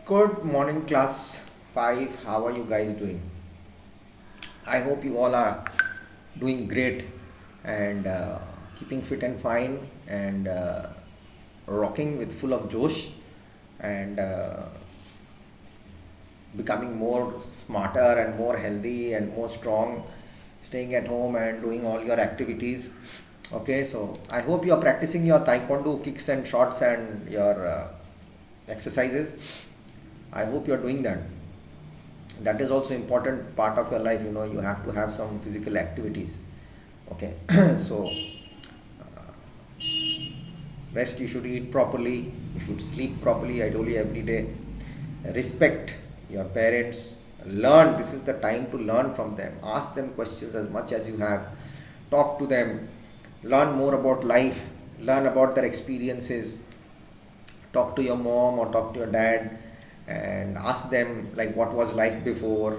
Good morning, class 5. How are you guys doing? I hope you all are doing great and keeping fit and fine and rocking with full of josh and becoming more smarter and more healthy and more strong, staying at home and doing all your activities. Okay, so I hope you are practicing your taekwondo kicks and shots and your exercises. I hope you are doing that. That is also important part of your life. You have to have some physical activities. Okay, so rest, you should eat properly, you should sleep properly. I told you every day. Respect your parents, learn. This is the time to learn from them. Ask them questions as much as you have, talk to them, learn more about life, learn about their experiences. Talk to your mom or talk to your dad and ask them like what was life before.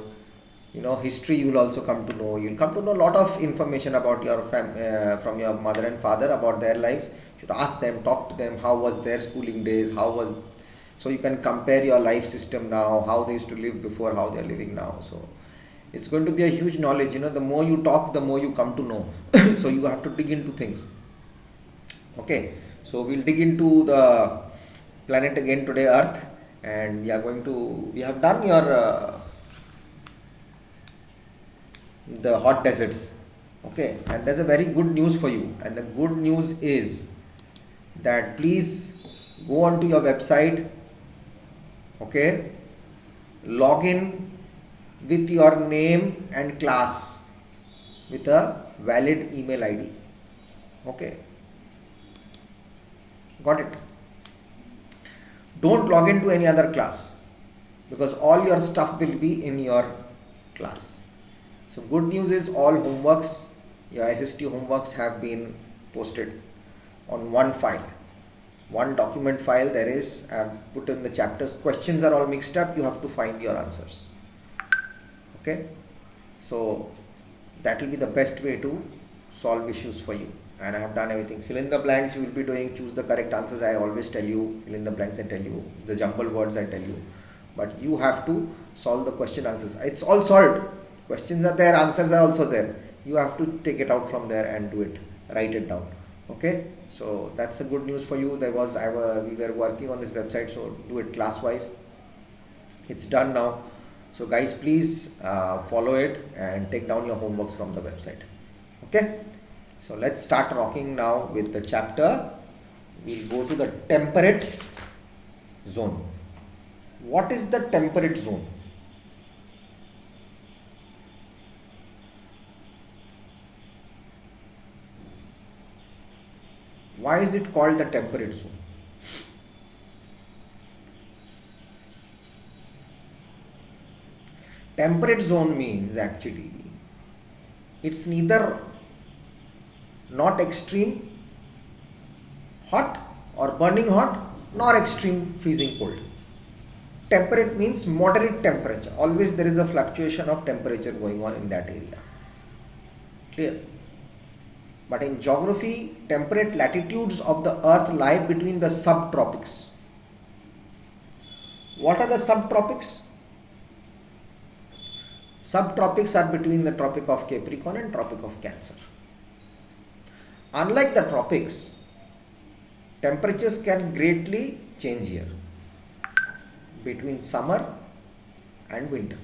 History you'll also come to know. You'll come to know a lot of information about your from your mother and father about their lives. You should ask them, talk to them, how was their schooling days, how was, so you can compare your life system now, how they used to live before, how they're living now. So it's going to be a huge knowledge. The more you talk, the more you come to know. So you have to dig into things. Okay, so we'll dig into the planet again today, Earth, and we have done your the hot deserts. Okay, and there's a very good news for you, and the good news is that please go onto your website. Okay, log in with your name and class with a valid email ID. Okay, got it? Don't log into any other class because all your stuff will be in your class. So good news is all homeworks, your SST homeworks have been posted on one file, one document file. There is, I have put in the chapters. Questions are all mixed up. You have to find your answers. Okay, so that will be the best way to solve issues for you. And I have done everything. Fill in the blanks you will be doing. Choose the correct answers. I always tell you. Fill in the blanks and tell you. The jumbled words I tell you. But you have to solve the question answers. It's all solved. Questions are there. Answers are also there. You have to take it out from there and do it. Write it down. Okay. So that's the good news for you. We were working on this website. So do it class wise. It's done now. So guys, please follow it and take down your homeworks from the website. Okay. So let's start rocking now with the chapter. We'll go to the temperate zone. What is the temperate zone? Why is it called the temperate zone? Temperate zone means actually it's neither not extreme hot or burning hot nor extreme freezing cold. Temperate means moderate temperature. Always there is a fluctuation of temperature going on in that area. Clear? But in geography, temperate latitudes of the earth lie between the subtropics. What are the subtropics? Subtropics are between the Tropic of Capricorn and Tropic of Cancer. Unlike the tropics, temperatures can greatly change here between summer and winter.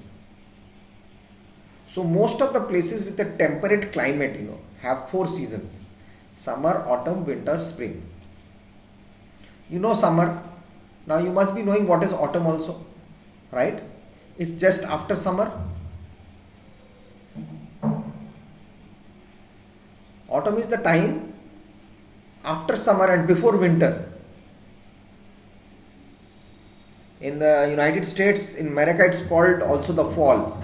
So most of the places with a temperate climate, have 4 seasons: summer, autumn, winter, spring. Summer. Now you must be knowing what is autumn also, right? It's just after summer. Autumn is the time after summer and before winter. In the United States, in America, it's called also the fall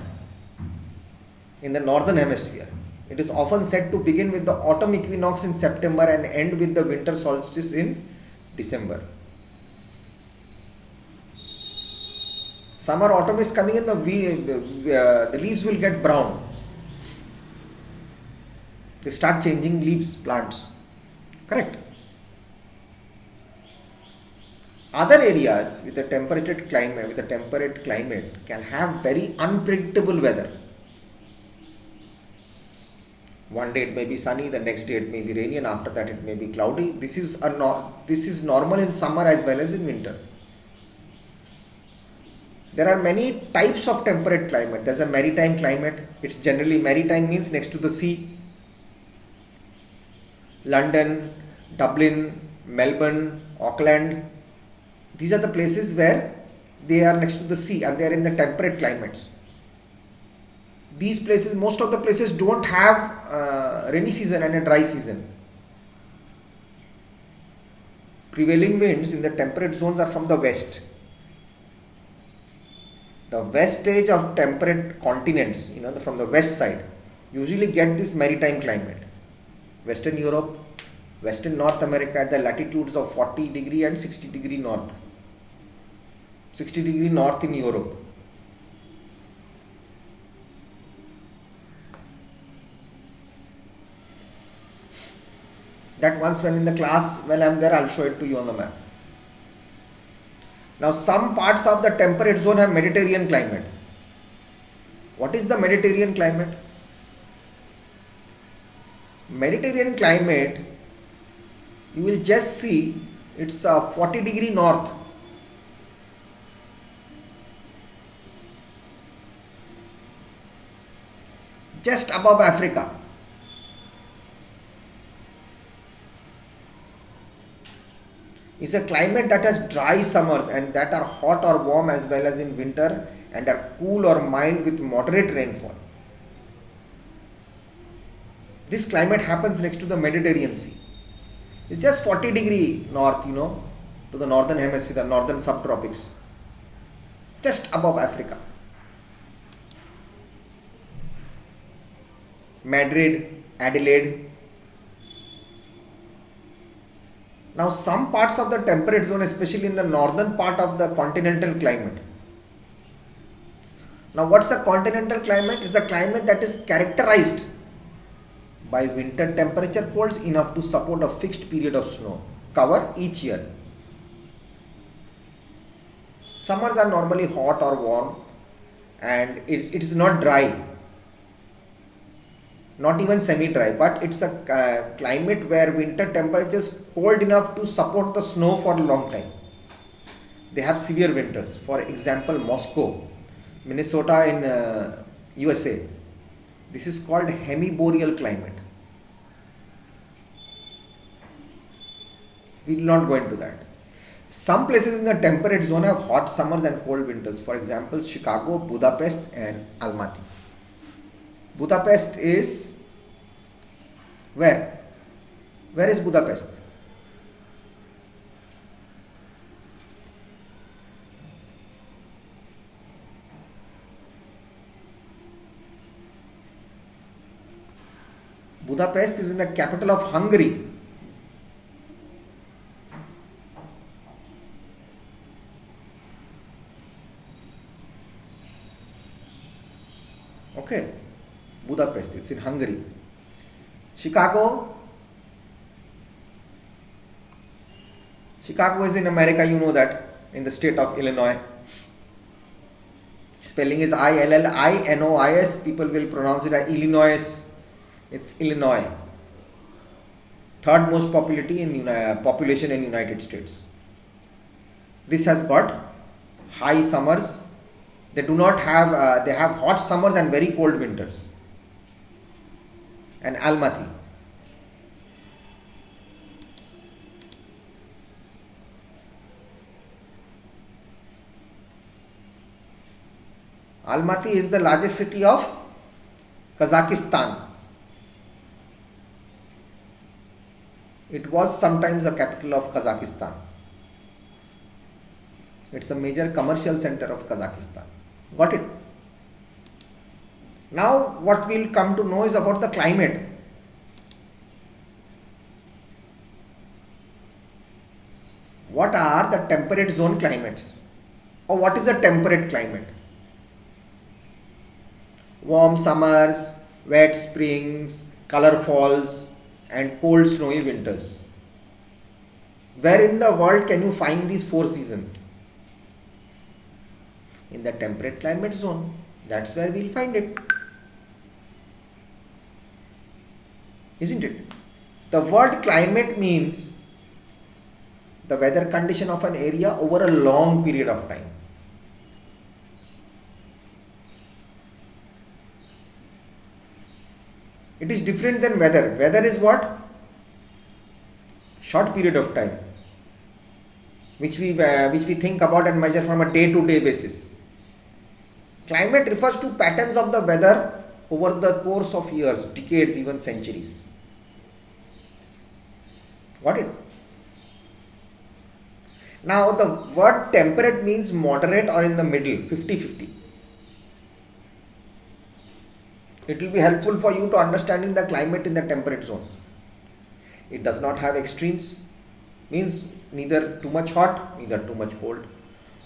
in the northern hemisphere. It is often said to begin with the autumn equinox in September and end with the winter solstice in December. Summer, autumn is coming in, the leaves will get brown. They start changing leaves, plants. Correct? Other areas with a temperate climate can have very unpredictable weather. One day it may be sunny, the next day it may be rainy, and after that it may be cloudy. This is normal in summer as well as in winter. There are many types of temperate climate. There's a maritime climate. It's generally maritime means next to the sea. London, Dublin, Melbourne, Auckland. These are the places where they are next to the sea and they are in the temperate climates. These places, most of the places don't have rainy season and a dry season. Prevailing winds in the temperate zones are from the west. The west edge of temperate continents, from the west side, usually get this maritime climate. Western Europe, Western North America at the latitudes of 40 degree and 60 degree north. 60 degree north in Europe. That once when in the class, when I am there, I will show it to you on the map. Now some parts of the temperate zone have Mediterranean climate. What is the Mediterranean climate? Mediterranean climate, you will just see it's 40 degree north. Just above Africa. It's a climate that has dry summers and that are hot or warm as well as in winter, and are cool or mild with moderate rainfall. This climate happens next to the Mediterranean Sea. It's just 40 degree north, to the northern hemisphere, the northern subtropics, just above Africa. Madrid, Adelaide. Now some parts of the temperate zone, especially in the northern part of the continental climate. Now what's a continental climate? It's a climate that is characterized by winter temperature colds enough to support a fixed period of snow cover each year. Summers are normally hot or warm, and it's not dry, not even semi-dry, but it's a climate where winter temperature is cold enough to support the snow for a long time. They have severe winters. For example, Moscow, Minnesota in USA. This is called hemiboreal climate. We will not go into that. Some places in the temperate zone have hot summers and cold winters. For example, Chicago, Budapest and Almaty. Budapest is where? Where is Budapest? Budapest is in the capital of Hungary. Okay, Budapest, it's in Hungary. Chicago is in America, you know that, in the state of Illinois. Spelling is Illinois. People will pronounce it as Illinois. It's Illinois. Third most population in United States. This has got high summers. They have hot summers and very cold winters. And Almaty. Almaty is the largest city of Kazakhstan. It was sometimes the capital of Kazakhstan. It's a major commercial center of Kazakhstan. Got it? Now what we'll come to know is about the climate. What are the temperate zone climates? Or what is a temperate climate? Warm summers, wet springs, color falls and cold snowy winters. Where in the world can you find these four seasons? In the temperate climate zone. That's where we'll find it. Isn't it? The word climate means the weather condition of an area over a long period of time. It is different than weather. Weather is what? Short period of time, which we think about and measure from a day-to-day basis. Climate refers to patterns of the weather over the course of years, decades, even centuries. Got it? Now the word temperate means moderate or in the middle, 50-50. It will be helpful for you to understanding the climate in the temperate zones. It does not have extremes, means neither too much hot, neither too much cold.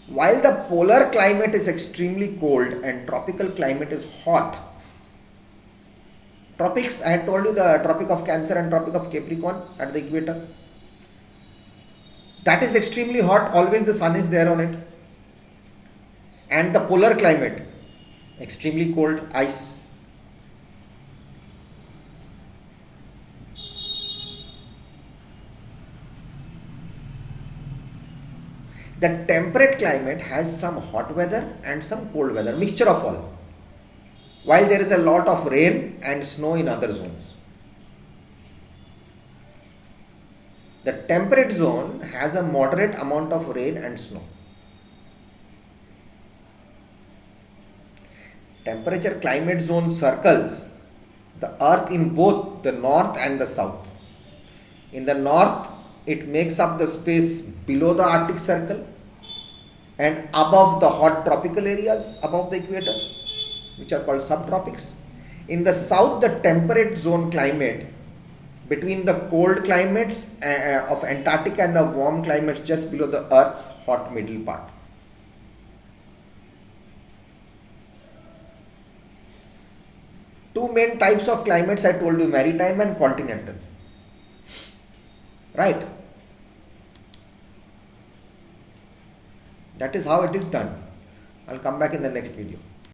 While the polar climate is extremely cold and tropical climate is hot. Tropics, I had told you the Tropic of Cancer and Tropic of Capricorn at the equator. That is extremely hot, always the sun is there on it. And the polar climate, extremely cold, ice. The temperate climate has some hot weather and some cold weather, mixture of all. While there is a lot of rain and snow in other zones. The temperate zone has a moderate amount of rain and snow. Temperature climate zone circles the earth in both the north and the south. In the north, it makes up the space below the Arctic Circle and above the hot tropical areas above the equator, which are called subtropics. In the south, the temperate zone climate between the cold climates of Antarctica and the warm climates just below the Earth's hot middle part. Two main types of climates I told you, maritime and continental. Right? That is how it is done. I'll come back in the next video.